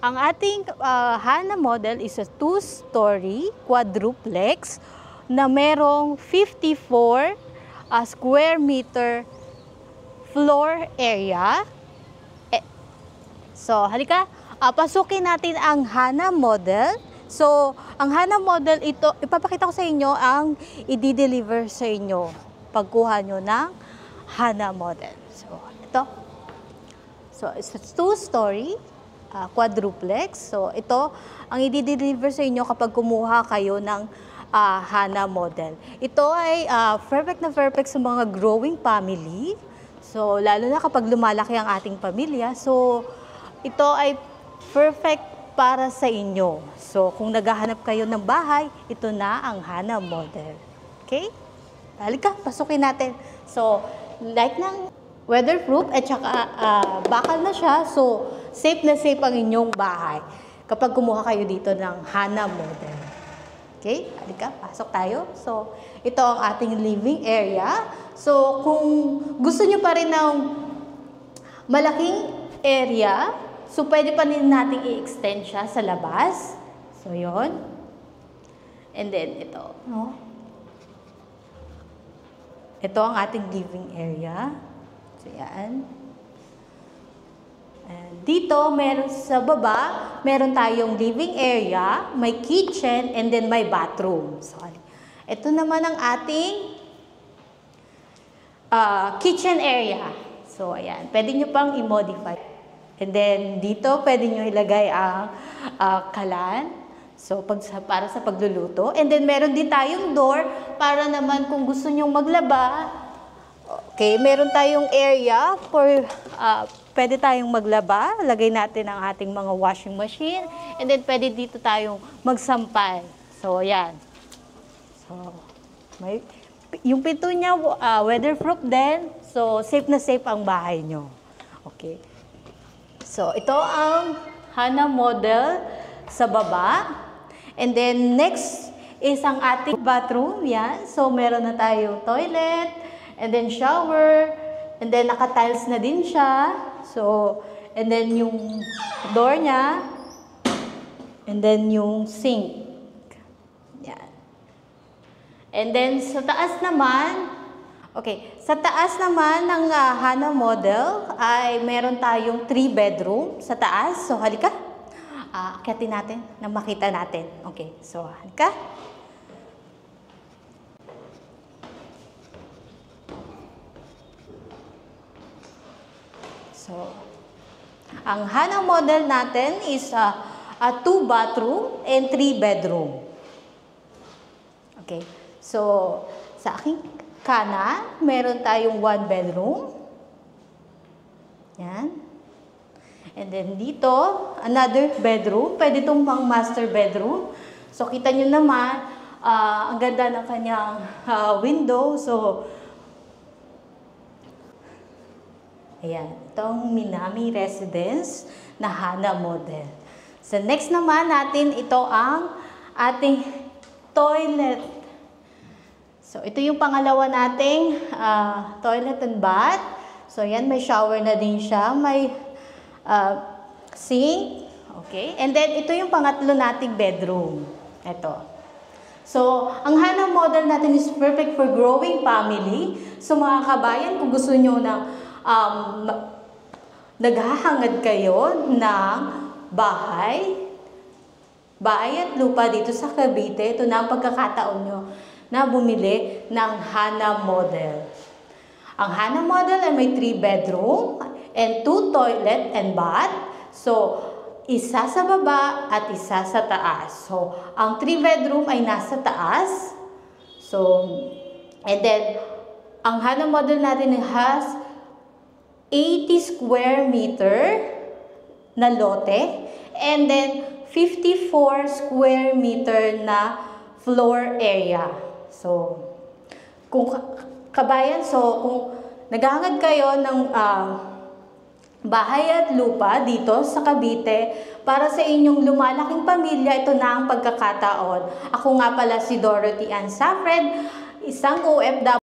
Ang ating Hana model is a 2-story quadruplex na merong 54 square meter floor area. So, halika, pasukin natin ang Hana model. So, ang Hana model, ito, ipapakita ko sa inyo ang i-deliver sa inyo pagkuha nyo ng Hana model. So, ito. So, it's a 2-story quadruplex. So, ito ang i-deliver sa inyo kapag kumuha kayo ng Hana model. Ito ay perfect na perfect sa mga growing family. So, lalo na kapag lumalaki ang ating pamilya. So, ito ay perfect para sa inyo. So, kung naghahanap kayo ng bahay, ito na ang Hana model. Okay? Halika, pasukin natin. So, like ng weatherproof at saka bakal na siya. So, safe na safe ang inyong bahay kapag kumuha kayo dito ng Hana model. Okay? Halika, pasok tayo. So, ito ang ating living area. So, kung gusto nyo pa rin ng malaking area, so pwede pa rin natin i-extend siya sa labas. So, yon. And then, ito. No? Ito ang ating living area. So, yan. And dito, meron sa baba, meron tayong living area, may kitchen, and then may bathroom. So, ito naman ang ating kitchen area. So, ayan. Pwede nyo pang i-modify. And then, dito, pwede nyo ilagay ang kalan. So, para sa pagluluto. And then, meron din tayong door para naman kung gusto nyong maglaba. Okay, meron tayong area for pwede tayong maglaba. Lagay natin ang ating mga washing machine. And then, pwede dito tayong magsampay. So, ayan. So, yung pinto niya, weatherproof din. So, safe na safe ang bahay nyo. Okay. So, ito ang Hana model sa baba. And then, next is ang ating bathroom. Yan. So, meron na tayong toilet. And then, shower. And then, naka-tiles na din siya. So, and then, yung door niya. And then, yung sink. Yan. And then, sa taas naman, okay, sa taas naman ng Hana model ay meron tayong 3 bedroom sa taas. So, halika. Akyatin natin na makita natin. Okay, so halika. So, ang Hana model natin is a 2 bathroom and 3 bedroom. Okay, so sa aking kanan, meron tayong 1 bedroom. Yan. And then dito, another bedroom. Pwede itong pang master bedroom. So, kita nyo naman, ang ganda ng kanyang window. So, ayan. Itong Minami Residence na Hana model. So, next naman natin, ito ang ating toilet. So, ito yung pangalawa nating toilet and bath. So, yan, may shower na din siya. May sink. Okay. And then, ito yung pangatlo nating bedroom. Ito. So, ang Hana model natin is perfect for growing family. So, mga kabayan, kung gusto nyo na naghahangad kayo ng bahay at lupa dito sa Cavite, ito na ang pagkakataon nyo na bumili ng Hana model. Ang Hana model ay may 3 bedroom and 2 toilet and bath. So, isa sa baba at isa sa taas. So, ang 3 bedroom ay nasa taas. So, and then, ang Hana model natin has 80 square meter na lote. And then, 54 square meter na floor area. So, kung kabayan, so, kung naghahangad kayo ng bahay at lupa dito sa Cavite para sa inyong lumalaking pamilya, ito na ang pagkakataon. Ako nga pala si Dorothy Ann Safred, isang OFW